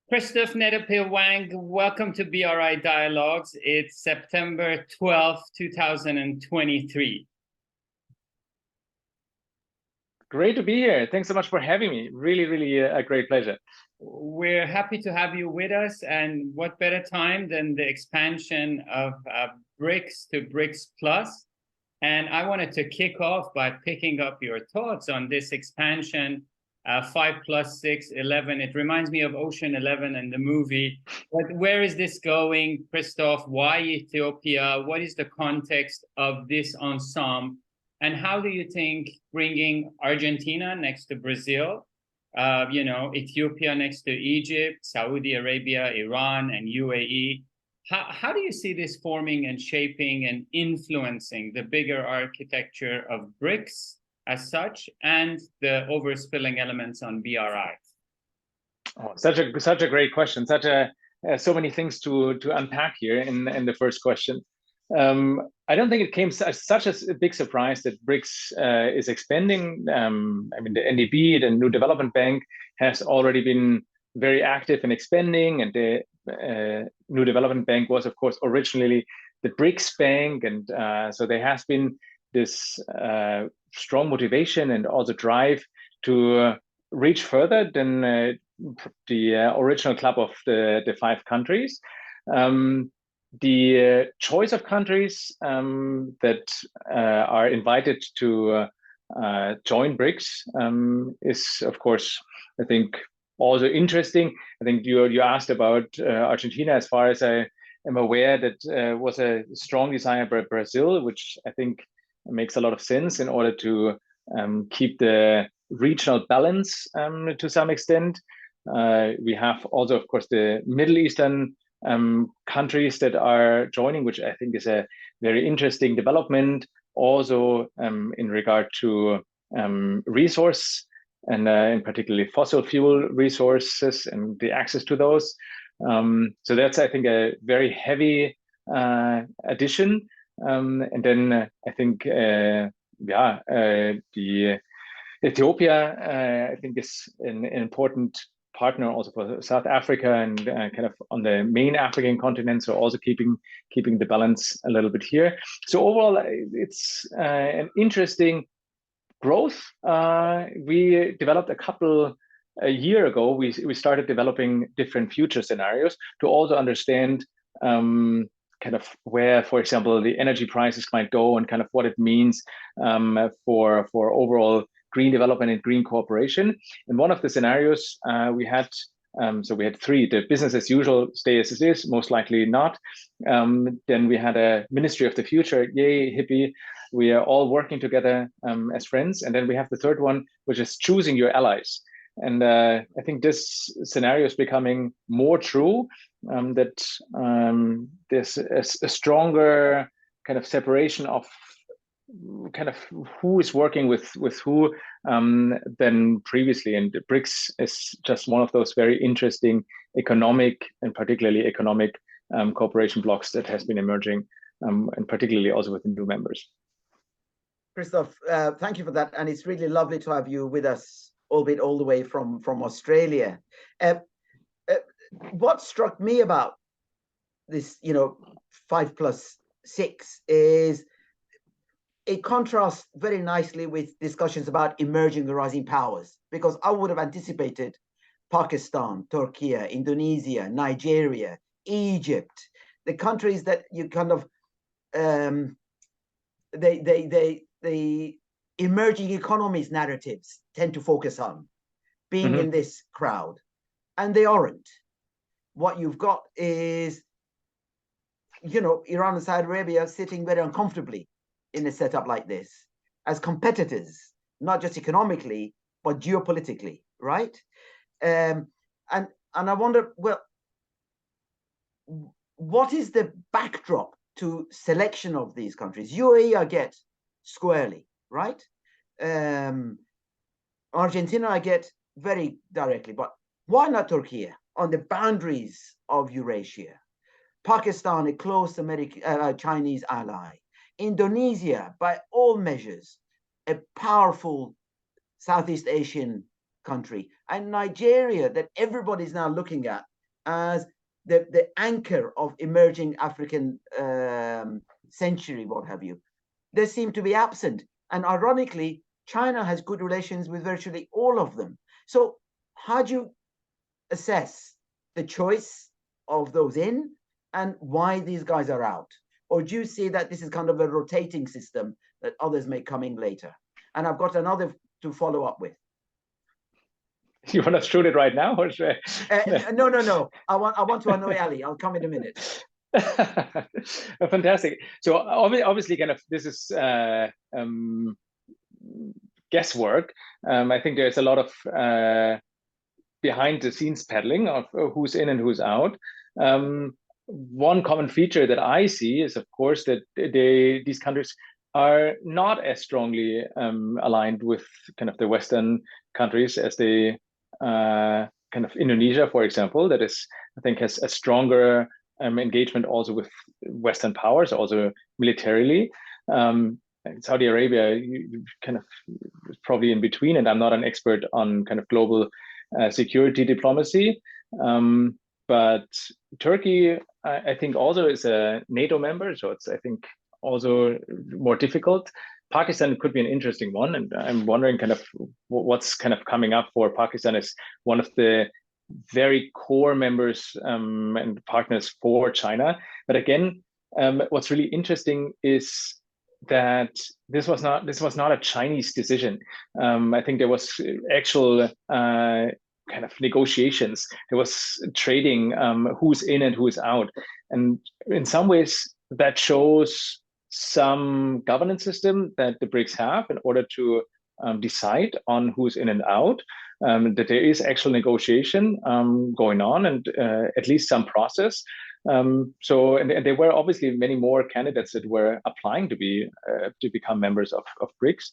Christoph Nedopil Wang, welcome to BRI Dialogues. It's September 12th, 2023. Great to be here. Thanks so much for having me. Really a great pleasure. We're happy to have you with us, and what better time than the expansion of BRICS to BRICS Plus. And I wanted to kick off by picking up your thoughts on this expansion, 5 + 6, 11. It reminds me of Ocean 11 and the movie. But where is this going, Christoph? Why Ethiopia? What is the context of this ensemble? And how do you think bringing Argentina next to Brazil, Ethiopia next to Egypt, Saudi Arabia, Iran, and UAE, how do you see this forming and shaping and influencing the bigger architecture of BRICS as such, and the overspilling elements on BRI? Oh, such a great question. So many things to unpack here in the first question. I don't think it came as such a big surprise that BRICS is expanding. I mean, the NDB, the New Development Bank, has already been very active in expanding, and the New Development Bank was, of course, originally the BRICS Bank, and so there has been this strong motivation and also drive to reach further than the original club of the 5 countries. The choice of countries that are invited to join BRICS is, of course, I think, also interesting. I think you asked about Argentina. As far as I am aware, that was a strong desire by Brazil, which I think makes a lot of sense in order to keep the regional balance to some extent. We have also, of course, the Middle Eastern countries that are joining, which I think is a very interesting development, also in regard to resource and in particularly fossil fuel resources and the access to those. So that's, I think, a very heavy addition. And then I think, the Ethiopia, I think, is an important partner also for South Africa and kind of on the main African continent. So also keeping the balance a little bit here. So overall, it's an interesting growth. We developed a year ago. We started developing different future scenarios to also understand kind of where, for example, the energy prices might go and kind of what it means for overall green development and green cooperation. And one of the scenarios we had 3: the business as usual, stay as it is, most likely not. Then we had a ministry of the future, yay, hippie. We are all working together as friends. And then we have the third one, which is choosing your allies. And I think this scenario is becoming more true, that there's a stronger kind of separation of kind of who is working with who than previously. And the BRICS is just one of those very interesting economic and particularly economic cooperation blocks that has been emerging, and particularly also with the new members. Christoph, thank you for that. And it's really lovely to have you with us, albeit all the way from Australia. What struck me about this, 5 + 6 is it contrasts very nicely with discussions about emerging the rising powers, because I would have anticipated Pakistan, Turkey, Indonesia, Nigeria, Egypt, the countries that you kind of the emerging economies narratives tend to focus on being in this crowd, and they aren't. What you've got is, Iran and Saudi Arabia sitting very uncomfortably in a setup like this as competitors, not just economically, but geopolitically, right? And I wonder, well, what is the backdrop to selection of these countries? UAE, I get squarely, right? Argentina, I get very directly, but why not Turkey on the boundaries of Eurasia? Pakistan, a close Chinese ally. Indonesia, by all measures, a powerful Southeast Asian country. And Nigeria, that everybody's now looking at as the anchor of emerging African century, what have you, they seem to be absent. And ironically, China has good relations with virtually all of them. So how do you assess the choice of those in and why these guys are out? Or do you see that this is kind of a rotating system that others may come in later? And I've got another to follow up with. You want to shoot it right now? Or should No. I want to annoy Ali. I'll come in a minute. Fantastic. So obviously, kind of this is guesswork. I think there's a lot of behind the scenes peddling of who's in and who's out. One common feature that I see is, of course, that these countries are not as strongly aligned with kind of the Western countries as they kind of Indonesia, for example, that is, I think, has a stronger engagement also with Western powers, also militarily. Saudi Arabia, you kind of probably in between, and I'm not an expert on kind of global security diplomacy. But Turkey, I think, also is a NATO member, so it's, I think, also more difficult. Pakistan could be an interesting one, and I'm wondering kind of what's kind of coming up for Pakistan as one of the very core members and partners for China. But again, what's really interesting is that this was not a Chinese decision. I think there was actual kind of negotiations. There was trading, who's in and who's out, and in some ways that shows some governance system that the BRICS have in order to decide on who's in and out. That there is actual negotiation going on, and at least some process. So, and there were obviously many more candidates that were applying to become members of BRICS.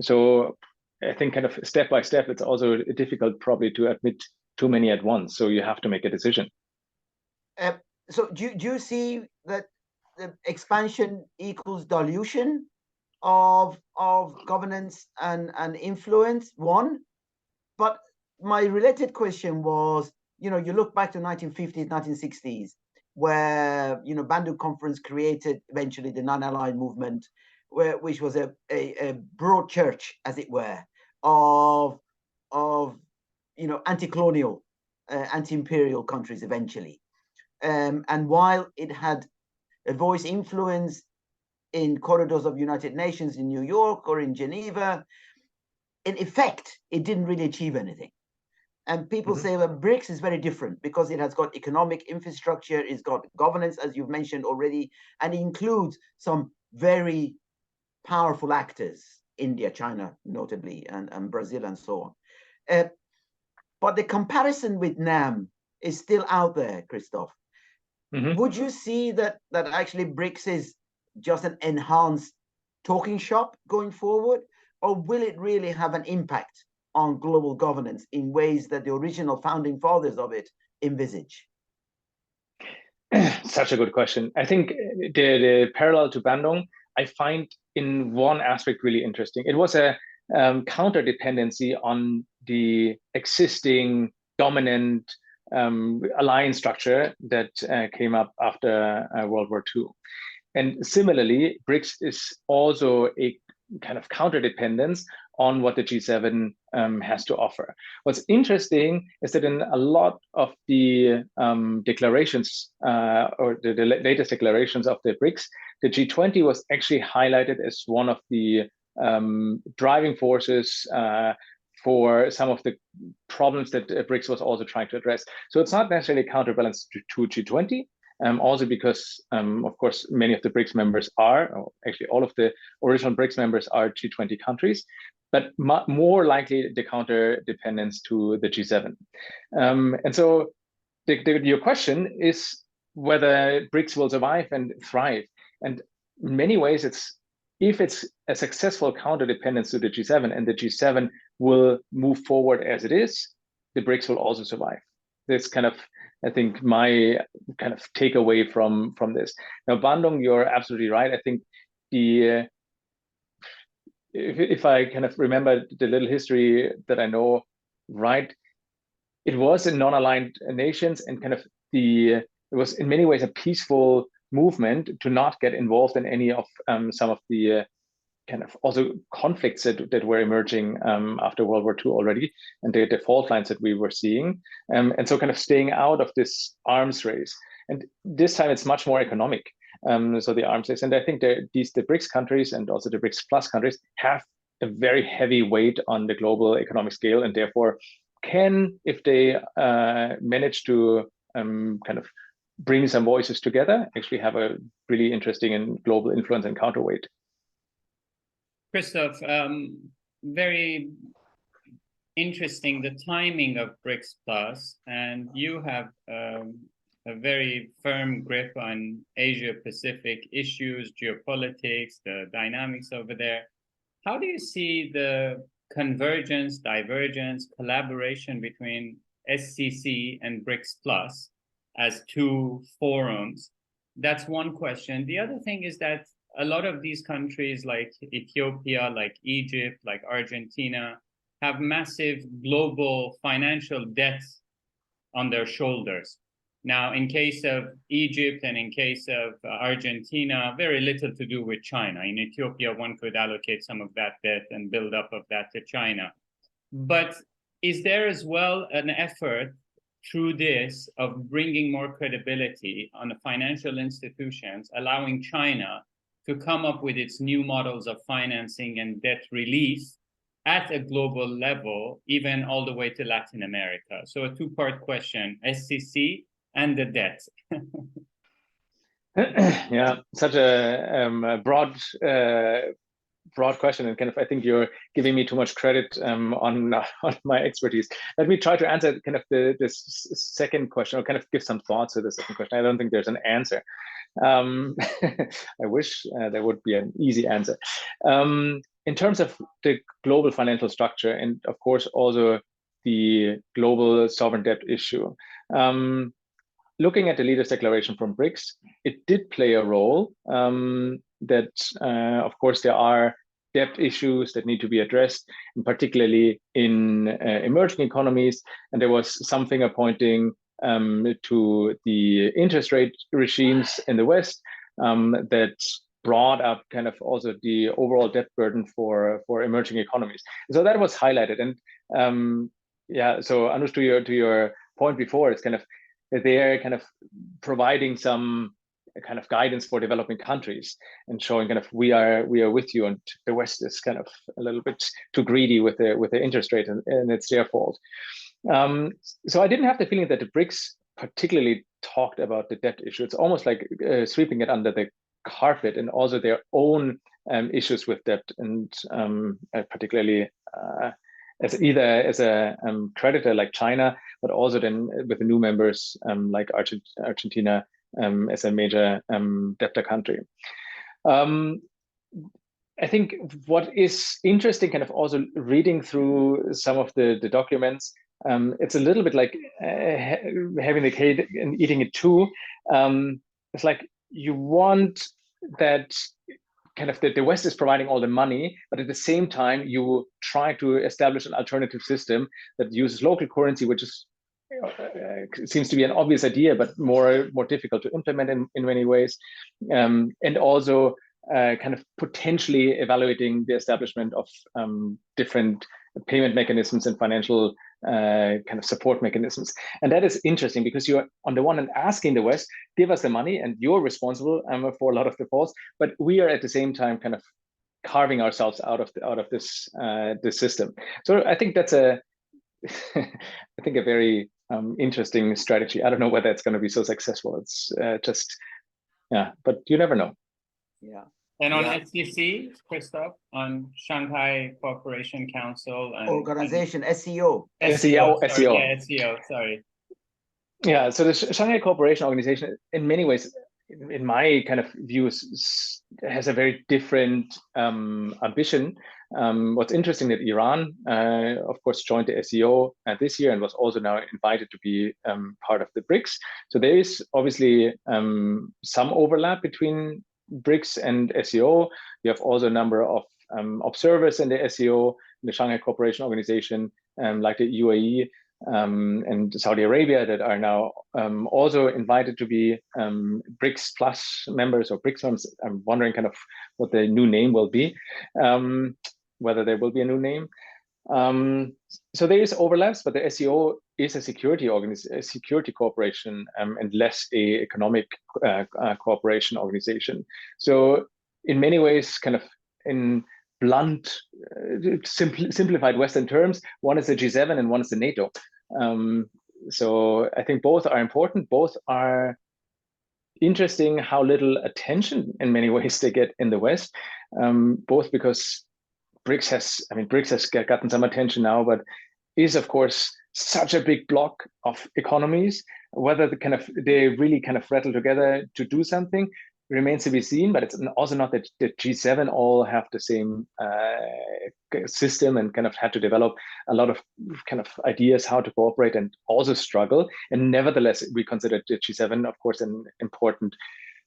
So I think kind of step by step, it's also difficult probably to admit too many at once. So you have to make a decision. So do you see that the expansion equals dilution of governance and influence? One, but my related question was, you look back to 1950s, 1960s, where Bandung Conference created eventually the non-aligned movement, which was a broad church, as it were, of anti-colonial, anti-imperial countries eventually. And while it had a voice influence in corridors of United Nations in New York or in Geneva, in effect, it didn't really achieve anything. And people say, well, BRICS is very different because it has got economic infrastructure, it's got governance, as you've mentioned already, and it includes some very powerful actors, India, China, notably, and Brazil, and so on. But the comparison with NAM is still out there, Christoph. Would you see that actually BRICS is just an enhanced talking shop going forward, or will it really have an impact on global governance in ways that the original founding fathers of it envisage? Such a good question. I think the parallel to Bandung, I find in one aspect really interesting. It was a counter dependency on the existing dominant alliance structure that came up after World War II. And similarly, BRICS is also a kind of counter dependence on what the G7 has to offer. What's interesting is that in a lot of the declarations or the latest declarations of the BRICS, the G20 was actually highlighted as one of the driving forces for some of the problems that BRICS was also trying to address. So it's not necessarily counterbalance to G20, also because, of course, many of the BRICS members are, or actually all of the original BRICS members are G20 countries, but more likely the counter dependence to the G7. And so your question is whether BRICS will survive and thrive. And in many ways, if it's a successful counter dependence to the G7 and the G7 will move forward as it is, the BRICS will also survive. That's kind of, I think, my kind of takeaway from this. Now, Bandung, you're absolutely right. I think if I kind of remember the little history that I know, right, it was in non-aligned nations, and kind of it was in many ways a peaceful movement to not get involved in any of some of the kind of also conflicts that were emerging after World War II already, and the fault lines that we were seeing. And so kind of staying out of this arms race. And this time it's much more economic. So the arms race. And I think the BRICS countries and also the BRICS Plus countries have a very heavy weight on the global economic scale, and therefore can, if they manage to kind of bring some voices together, actually have a really interesting and global influence and counterweight. Christoph, very interesting, the timing of BRICS Plus, and you have a very firm grip on Asia-Pacific issues, geopolitics, the dynamics over there. How do you see the convergence, divergence, collaboration between SCC and BRICS Plus as two forums? That's one question. The other thing is that a lot of these countries like Ethiopia, like Egypt, like Argentina, have massive global financial debts on their shoulders. Now, in case of Egypt and in case of Argentina, very little to do with China. In Ethiopia, one could allocate some of that debt and build up of that to China. But is there as well an effort through this of bringing more credibility on the financial institutions, allowing China to come up with its new models of financing and debt relief at a global level, even all the way to Latin America? So a two-part question, SCC and the debt. Yeah, such a broad question, and kind of I think you're giving me too much credit on my expertise. Let me try to answer kind of this second question, or kind of give some thoughts to the second question. I don't think there's an answer. I wish there would be an easy answer. In terms of the global financial structure, and of course also the global sovereign debt issue, looking at the Leaders' Declaration from BRICS, it did play a role that, of course, there are debt issues that need to be addressed, and particularly in emerging economies. And there was some finger pointing to the interest rate regimes in the West that brought up kind of also the overall debt burden for emerging economies. So that was highlighted. And yeah, so Anush, to your point before, it's kind of they're kind of providing some kind of guidance for developing countries and showing kind of we are with you, and the West is kind of a little bit too greedy with the interest rate, and it's their fault. So I didn't have the feeling that the BRICS particularly talked about the debt issue. It's almost like sweeping it under the carpet, and also their own issues with debt, and particularly as a creditor like China, but also then with the new members like Argentina as a major debtor country. I think what is interesting, kind of also reading through some of the documents, it's a little bit like having the cake and eating it too. It's like you want that kind of the West is providing all the money, but at the same time, you try to establish an alternative system that uses local currency, which is seems to be an obvious idea, but more difficult to implement in many ways, and also kind of potentially evaluating the establishment of different payment mechanisms and financial kind of support mechanisms. And that is interesting because you're on the one hand asking the West, give us the money and you're responsible for a lot of the faults, but we are at the same time kind of carving ourselves out of this system. So I think that's a very interesting strategy. I don't know whether it's going to be so successful. It's just, yeah, but you never know. Yeah. And on SCC, Christoph, on Shanghai Cooperation Council and Organization, SCO. SCO. Yeah, SCO, sorry. Yeah, so the Shanghai Cooperation Organization, in many ways, in my kind of views, has a very different ambition. What's interesting that Iran, of course, joined the SCO this year and was also now invited to be part of the BRICS. So there is obviously some overlap between BRICS and SCO. You have also a number of observers in the SCO, in the Shanghai Cooperation Organization, like the UAE. and Saudi Arabia that are now also invited to be BRICS Plus members or BRICS members. I'm wondering kind of what the new name will be, whether there will be a new name. So there is overlaps, but the SCO is a security cooperation and less a economic cooperation organization. So in many ways, kind of in blunt, simplified Western terms, one is the G7 and one is the NATO. So I think both are important. Both are interesting how little attention in many ways they get in the West, both because BRICS has gotten some attention now, but is of course such a big block of economies. Whether they really kind of rattle together to do something remains to be seen. But it's also not that the G7 all have the same system and kind of had to develop a lot of kind of ideas how to cooperate and also struggle. And nevertheless, we consider the G7, of course, an important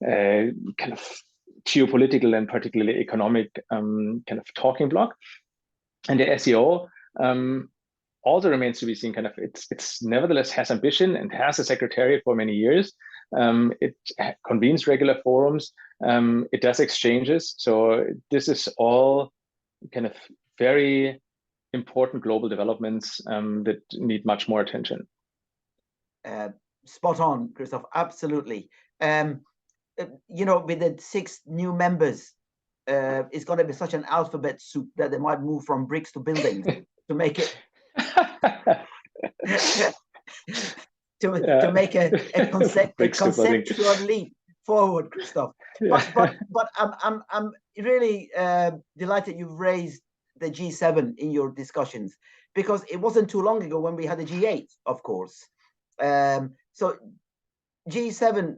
kind of geopolitical and particularly economic kind of talking block. And the SCO also remains to be seen. Kind of, it's nevertheless has ambition and has a secretariat for many years. It convenes regular forums. It does exchanges. So this is all kind of very important global developments that need much more attention. Spot on, Christoph. Absolutely. You know, with the 6 new members, it's going to be such an alphabet soup that they might move from bricks to buildings to make it to make a conceptual leap forward, Christoph. But I'm really delighted you've raised the G7 in your discussions, because it wasn't too long ago when we had the G8, of course. So G7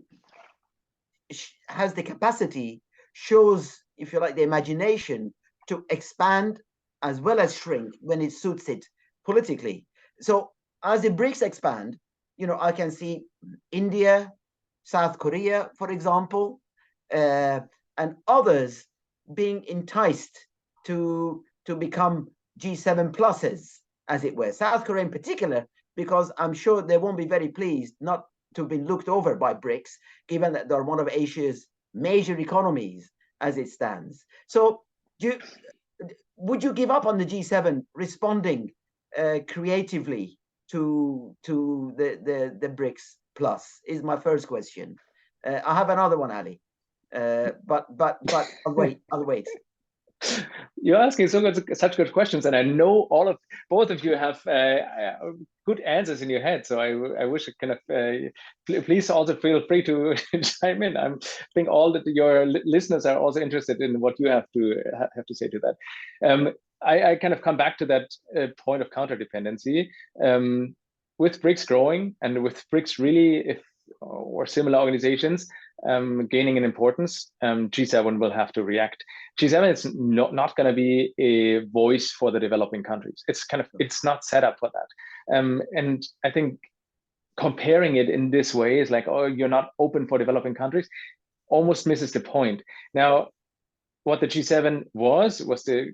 has the capacity, shows, if you like, the imagination to expand as well as shrink when it suits it politically. So as the BRICS expand, you know, I can see India, South Korea, for example, and others being enticed to become G7 pluses, as it were. South Korea in particular, because I'm sure they won't be very pleased not to have been looked over by BRICS, given that they're one of Asia's major economies as it stands. So would you give up on the G7 responding creatively to the BRICS plus, is my first question. I have another one, Ali, but I'll wait. You're asking such good questions, and I know both of you have good answers in your head. So I wish kind of please also feel free to chime in. I think all your listeners are also interested in what you have to say to that. I kind of come back to that point of counterdependency. With BRICS growing and with BRICS really, or similar organizations gaining in importance, G7 will have to react. G7 is not going to be a voice for the developing countries. It's not set up for that. And I think comparing it in this way is like, oh, you're not open for developing countries, almost misses the point. Now, what the G7 was the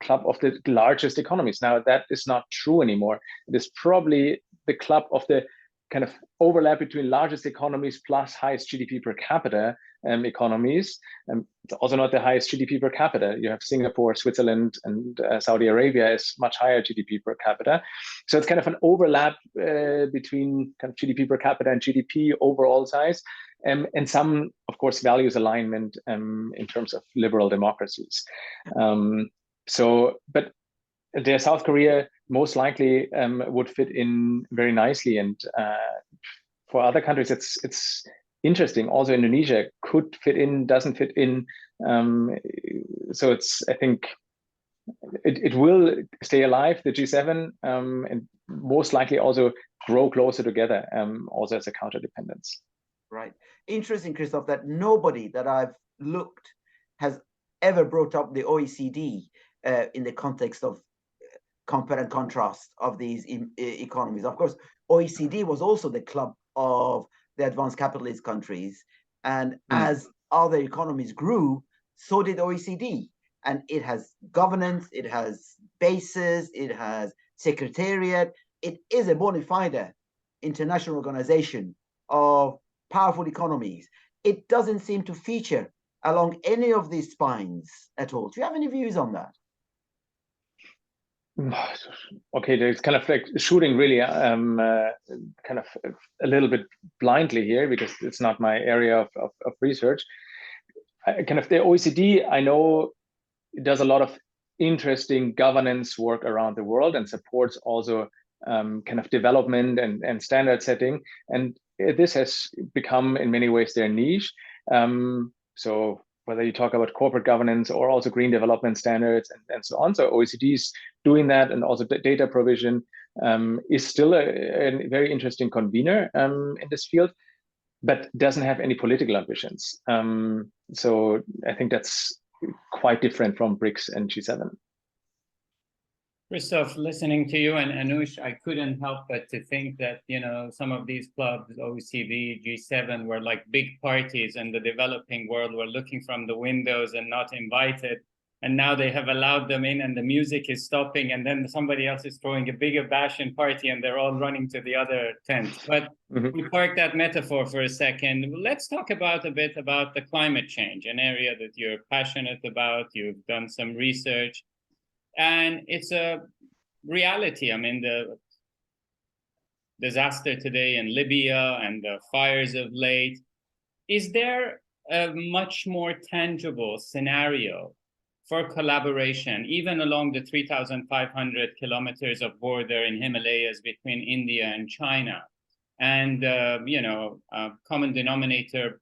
club of the largest economies. Now that is not true anymore. It is probably the club of the kind of overlap between largest economies plus highest GDP per capita economies. It's also not the highest GDP per capita. You have Singapore, Switzerland, and Saudi Arabia is much higher GDP per capita. So it's kind of an overlap between kind of GDP per capita and GDP overall size. And some, of course, values alignment in terms of liberal democracies. But the South Korea most likely would fit in very nicely. And for other countries, it's interesting. Also, Indonesia could fit in, doesn't fit in. So I think it will stay alive, the G7, and most likely also grow closer together, also as a counterdependence. Right. Interesting, Christoph, that nobody that I've looked has ever brought up the OECD in the context of compare and contrast of these economies. Of course, OECD was also the club of the advanced capitalist countries. And as other economies grew, so did OECD. And it has governance, it has bases, it has secretariat, it is a bona fide international organization of powerful economies. It doesn't seem to feature along any of these spines at all. Do you have any views on that? Okay, there's kind of like shooting really kind of a little bit blindly here because it's not my area of research. Kind of the OECD, I know, does a lot of interesting governance work around the world and supports also kind of development and standard setting. And this has become in many ways their niche. So whether you talk about corporate governance or also green development standards and so on. So OECD is doing that, and also data provision is still a very interesting convener in this field, but doesn't have any political ambitions. So I think that's quite different from BRICS and G7. Christoph, listening to you and Anush, I couldn't help but to think that, you know, some of these clubs, OECD, G7, were like big parties, and the developing world were looking from the windows and not invited. And now they have allowed them in, and the music is stopping, and then somebody else is throwing a bigger bash and party, and they're all running to the other tent. But we park that metaphor for a second. Let's talk about a bit about the climate change, an area that you're passionate about. You've done some research, and it's a reality. I mean, the disaster today in Libya and the fires of late. Is there a much more tangible scenario for collaboration, even along the 3,500 kilometers of border in Himalayas between India and China, and you know, common denominator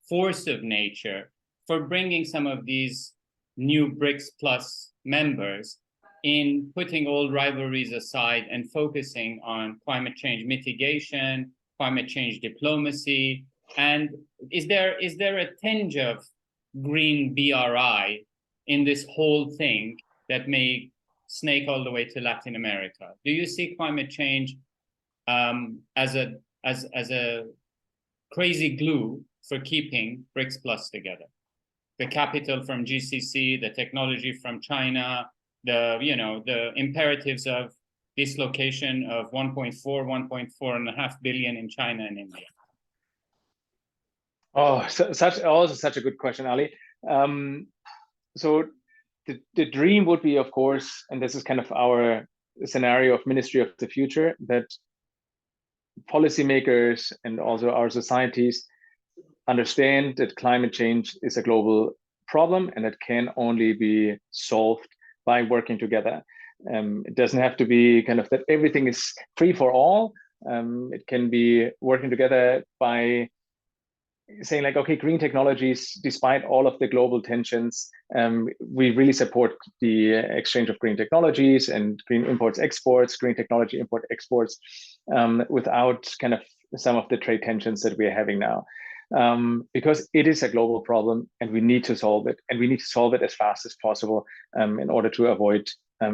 force of nature for bringing some of these new BRICS plus members in, putting all rivalries aside and focusing on climate change mitigation, climate change diplomacy? And is there a tinge of Green BRI in this whole thing that may snake all the way to Latin America? Do you see climate change as a crazy glue for keeping BRICS plus together? The capital from GCC, the technology from China, the imperatives of dislocation of 1.4 billion in China and India. Oh, such a good question, Ali. So the dream would be, of course, and this is kind of our scenario of Ministry of the Future, that policymakers and also our societies understand that climate change is a global problem and that can only be solved by working together. It doesn't have to be kind of that everything is free for all. It can be working together by saying like, okay, green technologies, despite all of the global tensions, we really support the exchange of green technologies and green imports, exports, green technology import exports, without kind of some of the trade tensions that we are having now. Because it is a global problem and we need to solve it, and we need to solve it as fast as possible in order to avoid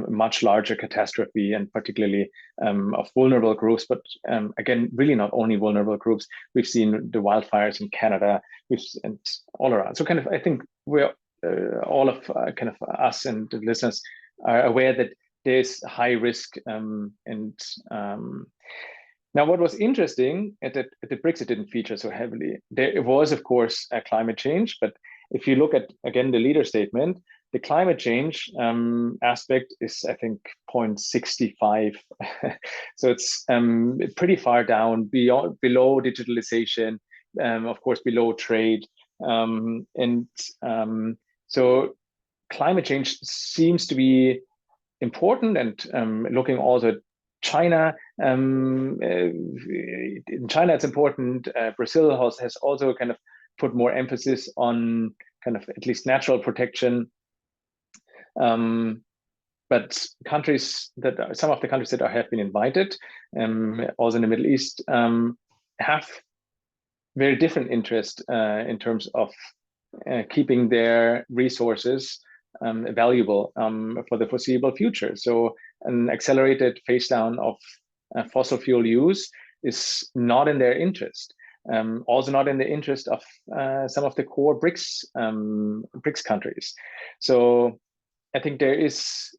much larger catastrophe, and particularly of vulnerable groups. But again, really not only vulnerable groups. We've seen the wildfires in Canada, and all around. So kind of, I think we're all of kind of us and the listeners are aware that there's high risk. Now, what was interesting at the BRICS, it didn't feature so heavily. There was, of course, a climate change, but if you look at, again, the leader statement, the climate change aspect is, I think, 0.65. So it's pretty far down, below digitalization, of course, below trade. So climate change seems to be important, and looking also at China. In China, it's important. Brazil has also kind of put more emphasis on kind of at least natural protection. But some of the countries that have been invited, also in the Middle East, have very different interest in terms of keeping their resources valuable for the foreseeable future. So an accelerated phase down of fossil fuel use is not in their interest. Also not in the interest of some of the core BRICS countries. So I think there is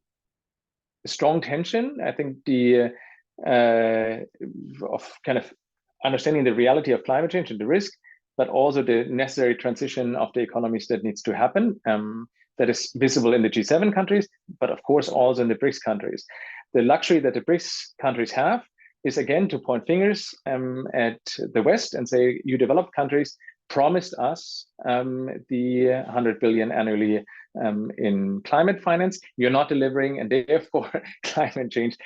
strong tension. I think the of kind of understanding the reality of climate change and the risk, but also the necessary transition of the economies that needs to happen, that is visible in the G7 countries, but of course also in the BRICS countries. The luxury that the BRICS countries have is, again, to point fingers at the West and say, you developed countries promised us the 100 billion annually in climate finance. You're not delivering, and therefore climate change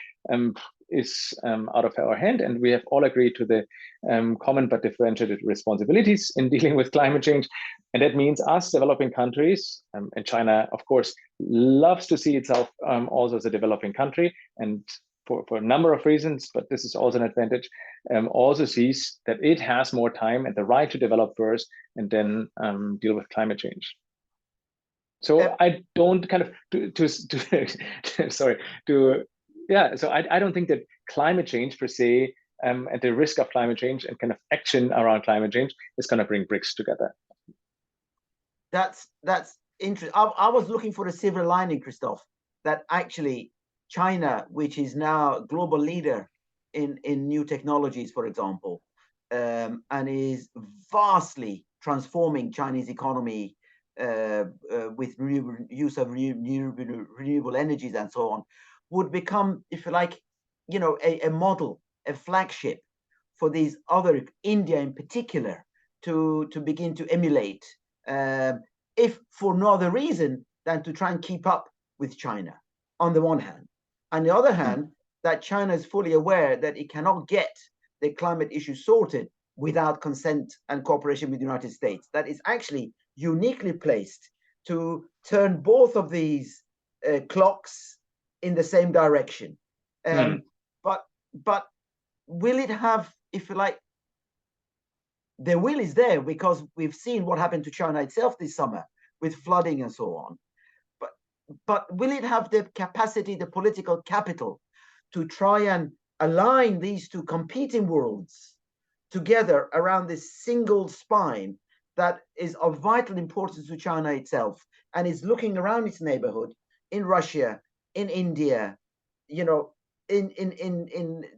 is out of our hand. And we have all agreed to the common but differentiated responsibilities in dealing with climate change. And that means us developing countries, and China, of course, loves to see itself also as a developing country, and for a number of reasons, but this is also an advantage, also sees that it has more time and the right to develop first and then deal with climate change. So I don't kind of, so I don't think that climate change per se, and the risk of climate change and kind of action around climate change is going to bring BRICS together. That's interesting. I was looking for a silver lining, Christoph, that actually China, which is now a global leader in new technologies, for example, and is vastly transforming Chinese economy with use of renewable energies and so on, would become, if you like, a model, a flagship for these other, India in particular, to begin to emulate, if for no other reason than to try and keep up with China on the one hand. On the other hand, that China is fully aware that it cannot get the climate issue sorted without consent and cooperation with the United States. That is actually uniquely placed to turn both of these clocks in the same direction. But will it have, if you like, the will is there, because we've seen what happened to China itself this summer with flooding and so on. But will it have the capacity, the political capital, to try and align these two competing worlds together around this single spine that is of vital importance to China itself, and is looking around its neighborhood in Russia, in India, in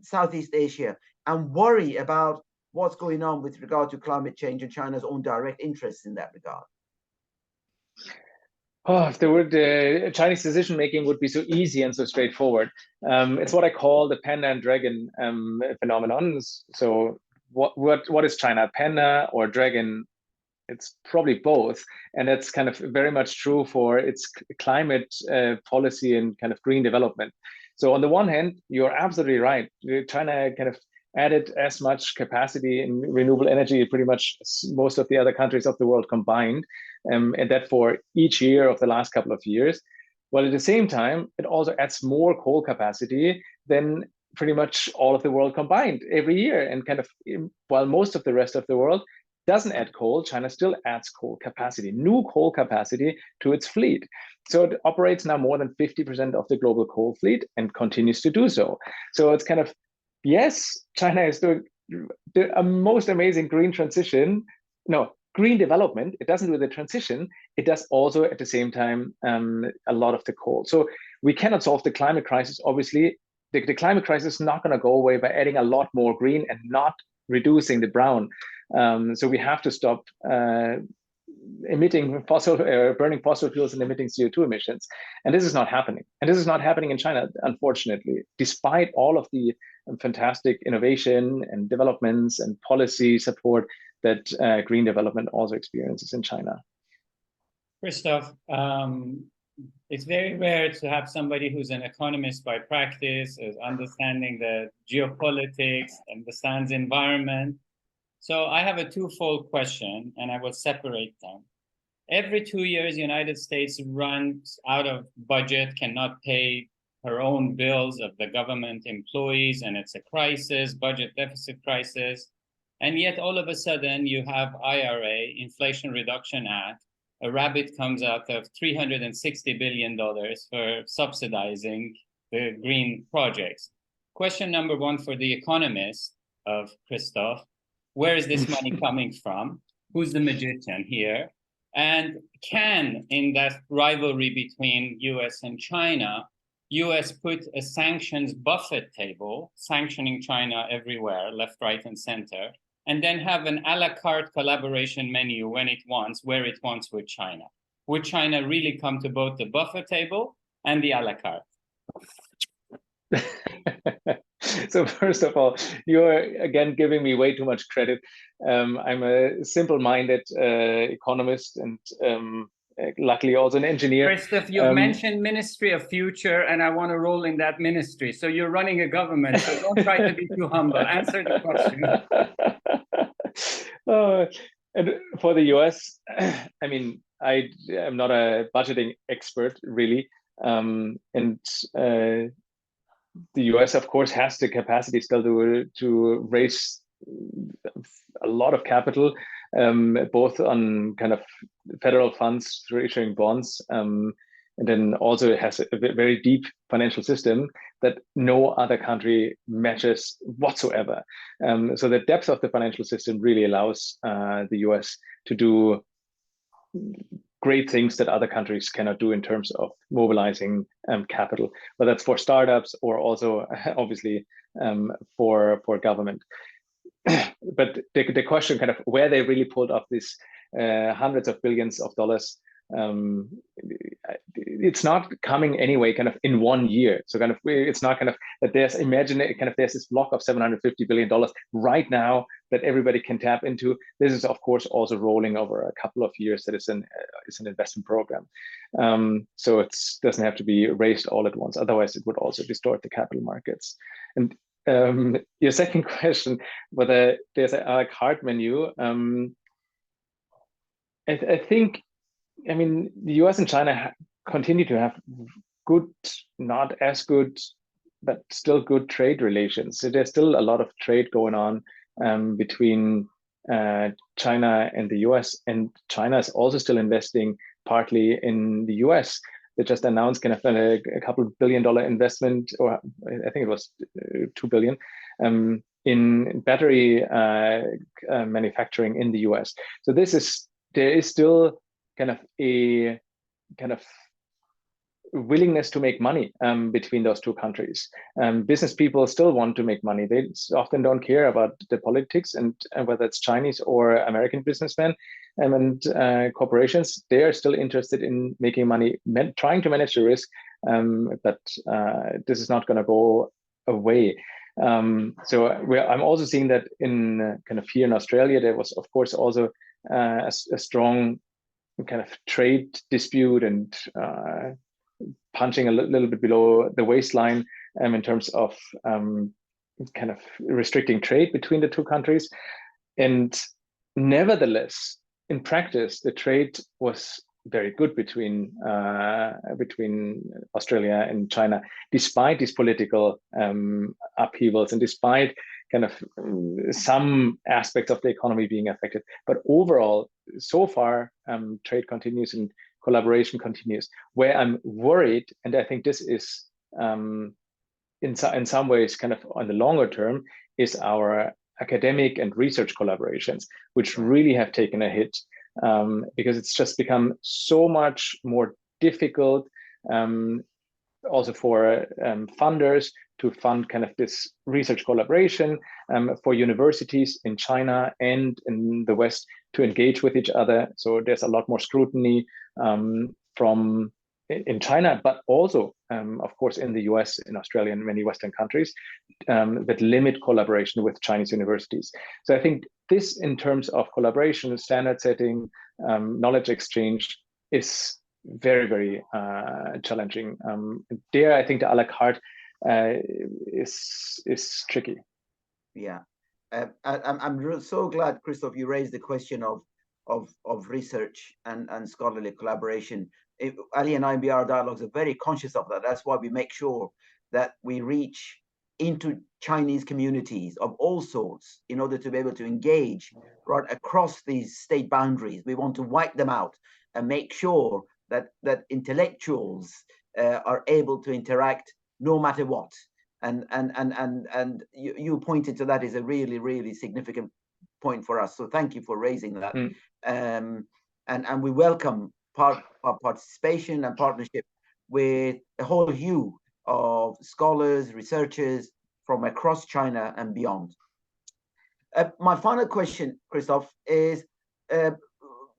Southeast Asia, and worry about what's going on with regard to climate change and China's own direct interests in that regard? Oh, if the word Chinese decision making would be so easy and so straightforward. It's what I call the panda and dragon phenomenon. So what is China, panda or dragon? It's probably both, and that's kind of very much true for its climate policy and kind of green development. So on the one hand, you're absolutely right. China kind of added as much capacity in renewable energy, pretty much most of the other countries of the world combined, and that for each year of the last couple of years. While at the same time, it also adds more coal capacity than pretty much all of the world combined every year. And kind of, while most of the rest of the world doesn't add coal, China still adds coal capacity, new coal capacity to its fleet. So it operates now more than 50% of the global coal fleet and continues to do so. So it's kind of, yes, China is doing the most amazing green transition. No, green development. It doesn't do the transition. It does also at the same time a lot of the coal. So we cannot solve the climate crisis. Obviously, the climate crisis is not going to go away by adding a lot more green and not reducing the brown. So we have to stop burning fossil fuels and emitting CO2 emissions. And this is not happening. And this is not happening in China, unfortunately, despite all of the fantastic innovation and developments and policy support that green development also experiences in China. Christoph, it's very rare to have somebody who's an economist by practice, is understanding the geopolitics, understands environment. So I have a twofold question, and I will separate them. Every 2 years, the United States runs out of budget, cannot pay her own bills of the government employees, and it's a crisis, budget deficit crisis. And yet all of a sudden you have IRA, Inflation Reduction Act, a rabbit comes out of $360 billion for subsidizing the green projects. Question number one for the economist of Christoph, where is this money coming from? Who's the magician here? And can, in that rivalry between US and China, US put a sanctions buffet table, sanctioning China everywhere, left, right, and center, and then have an a la carte collaboration menu when it wants, where it wants with China. Would China really come to both the buffet table and the a la carte? So first of all, you're again giving me way too much credit. I'm a simple-minded economist and luckily also an engineer. Christoph, you've mentioned Ministry of Future, and I want to roll in that ministry. So you're running a government, so don't try to be too humble. Answer the question. And for the US, I mean, I am not a budgeting expert, really. The US, of course, has the capacity still to raise a lot of capital, both on kind of federal funds through issuing bonds, and then also it has a very deep financial system that no other country matches whatsoever. So the depth of the financial system really allows the US to do great things that other countries cannot do in terms of mobilizing capital, whether that's for startups or also obviously for government. But the question kind of where they really pulled off these hundreds of billions of dollars, it's not coming anyway kind of in 1 year. So kind of it's not kind of that there's there's this block of $750 billion right now that everybody can tap into. This is of course also rolling over a couple of years. That is an investment program. So it doesn't have to be raised all at once. Otherwise it would also distort the capital markets. And your second question, whether there's a la carte menu, I think, I mean, the US and China continue to have good, not as good, but still good trade relations. So there's still a lot of trade going on between China and the US, and China is also still investing partly in the US. They just announced kind of a couple $1 billion investment, or I think it was $2 billion, in battery manufacturing in the US. So there is still kind of a willingness to make money between those two countries. Business people still want to make money. They often don't care about the politics and whether it's Chinese or American businessmen and corporations. They are still interested in making money, trying to manage the risk, but this is not going to go away. So I'm also seeing that in kind of here in Australia, there was of course also a strong kind of trade dispute and punching a little bit below the waistline in terms of kind of restricting trade between the two countries. And nevertheless, in practice, the trade was very good between Australia and China, despite these political upheavals and despite kind of some aspects of the economy being affected. But overall, so far, trade continues and collaboration continues. Where I'm worried, and I think this is in some ways kind of on the longer term, is our academic and research collaborations, which really have taken a hit because it's just become so much more difficult also for funders to fund kind of this research collaboration, for universities in China and in the West to engage with each other. So there's a lot more scrutiny from in China, but also, of course, in the US, in Australia, and many Western countries that limit collaboration with Chinese universities. So I think this, in terms of collaboration, standard setting, knowledge exchange, is very, very challenging. There, I think the a la carte is tricky. Yeah, I'm so glad, Christoph, you raised the question of research and scholarly collaboration. Ali and I in BR Dialogues are very conscious of that. That's why we make sure that we reach into Chinese communities of all sorts in order to be able to engage right across these state boundaries. We want to wipe them out and make sure that intellectuals are able to interact no matter what. And you pointed to that as a really, really significant point for us. So thank you for raising that. And we welcome our participation and partnership with a whole hue of scholars, researchers from across China and beyond. My final question, Christoph, is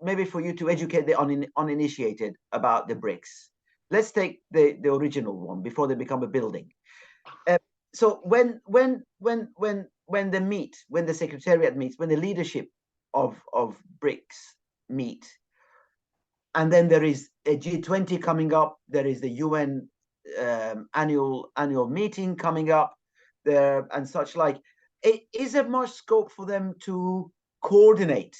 maybe for you to educate the uninitiated about the BRICS. Let's take the original one before they become a building. So when they meet, when the secretariat meets, when the leadership of BRICS meet, and then there is a G20 coming up, there is the UN annual meeting coming up there and such like, is there much scope for them to coordinate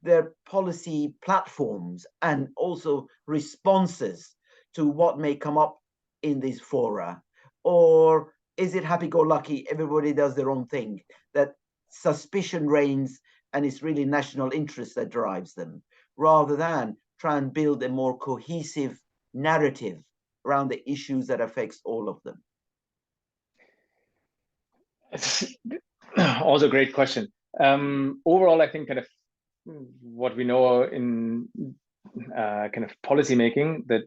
their policy platforms and also responses to what may come up in these fora? Or is it happy-go-lucky, everybody does their own thing, that suspicion reigns and it's really national interest that drives them, rather than try and build a more cohesive narrative around the issues that affects all of them? It's also a great question. Overall, I think kind of what we know in kind of policy making, that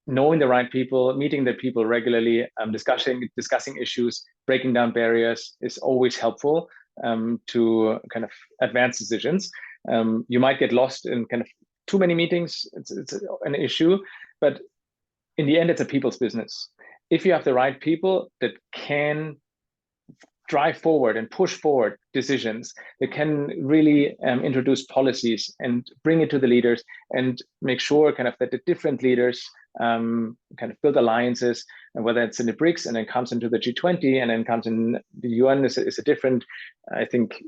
knowing the right people, meeting the people regularly, discussing issues, breaking down barriers is always helpful to kind of advance decisions. You might get lost in kind of too many meetings. It's an issue, but in the end, it's a people's business. If you have the right people that can drive forward and push forward decisions, that can really introduce policies and bring it to the leaders and make sure kind of that the different leaders kind of build alliances, and whether it's in the BRICS and then comes into the G20 and then comes in the UN is a different, I think,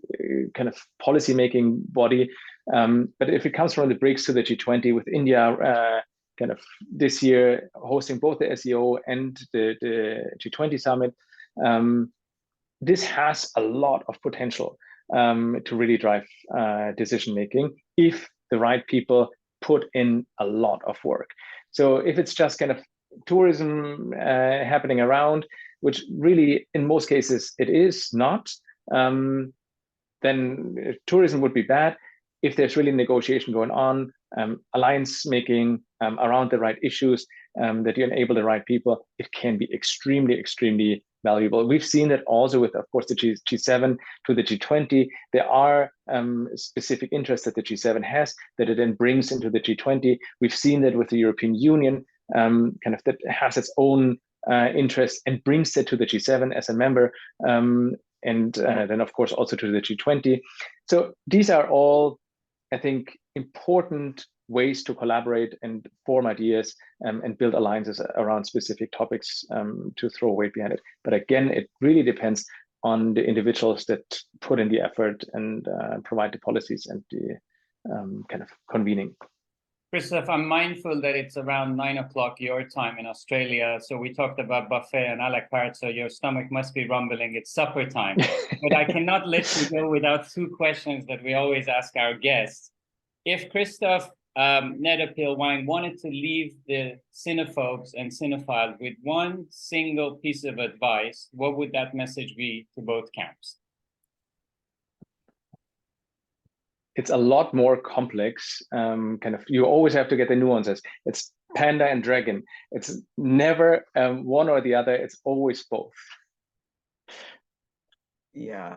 kind of policy making body. But if it comes from the BRICS to the G20, with India kind of this year hosting both the SEO and the G20 summit, this has a lot of potential to really drive decision making if the right people put in a lot of work. So if it's just kind of tourism happening around, which really in most cases it is not, then tourism would be bad. If there's really negotiation going on, alliance making around the right issues, that you enable the right people, it can be extremely, extremely valuable. We've seen that also with, of course, the G7 to the G20. There are specific interests that the G7 has that it then brings into the G20. We've seen that with the European Union, kind of that has its own interest and brings that to the G7 as a member, and then of course also to the G20. So these are all, I think, important ways to collaborate and form ideas and build alliances around specific topics to throw weight behind it. But again, it really depends on the individuals that put in the effort and provide the policies and the kind of convening. Christoph, I'm mindful that it's around 9 o'clock your time in Australia. So we talked about buffet and a la carte, so your stomach must be rumbling. It's supper time. But I cannot let you go without two questions that we always ask our guests. If Christoph Nedopil wanted to leave the cinephobes and cinephiles with one single piece of advice, what would that message be to both camps? It's a lot more complex. Kind of, you always have to get the nuances. It's panda and dragon. It's never one or the other. It's always both. Yeah.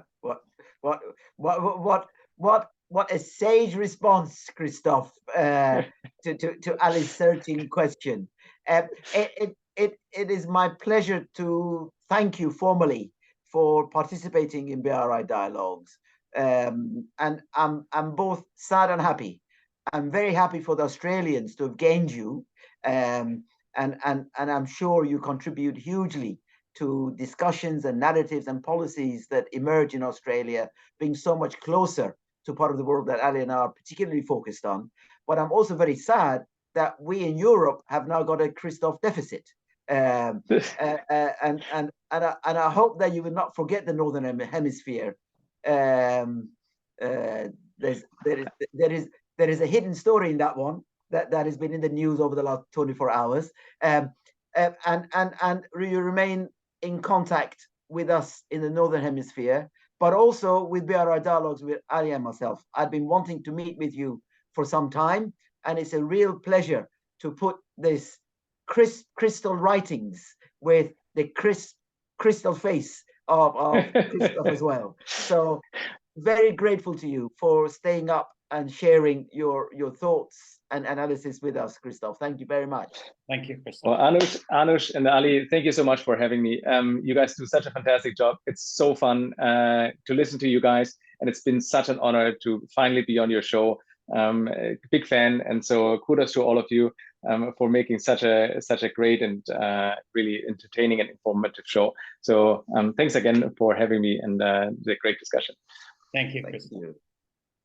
What a sage response, Christoph, to Ali's searching question. It is my pleasure to thank you formally for participating in BRI Dialogues. And I'm both sad and happy. I'm very happy for the Australians to have gained you, and I'm sure you contribute hugely to discussions and narratives and policies that emerge in Australia, being so much closer to part of the world that Ali and I are particularly focused on. But I'm also very sad that we in Europe have now got a Christoph deficit. And I hope that you will not forget the Northern Hemisphere. There is a hidden story in that one that has been in the news over the last 24 hours. And you remain in contact with us in the Northern Hemisphere, but also with BRI Dialogues with Ali and myself. I've been wanting to meet with you for some time, and it's a real pleasure to put this crystal writings with the crystal face of Christoph as well. So very grateful to you for staying up and sharing your thoughts and analysis with us, Christoph. Thank you very much. Thank you, Christoph. Well, Anush and Ali, thank you so much for having me. You guys do such a fantastic job. It's so fun to listen to you guys, and it's been such an honor to finally be on your show. Big fan, and so kudos to all of you for making such a great and really entertaining and informative show. So thanks again for having me, and the great discussion. Thank you, Thank Christoph. you.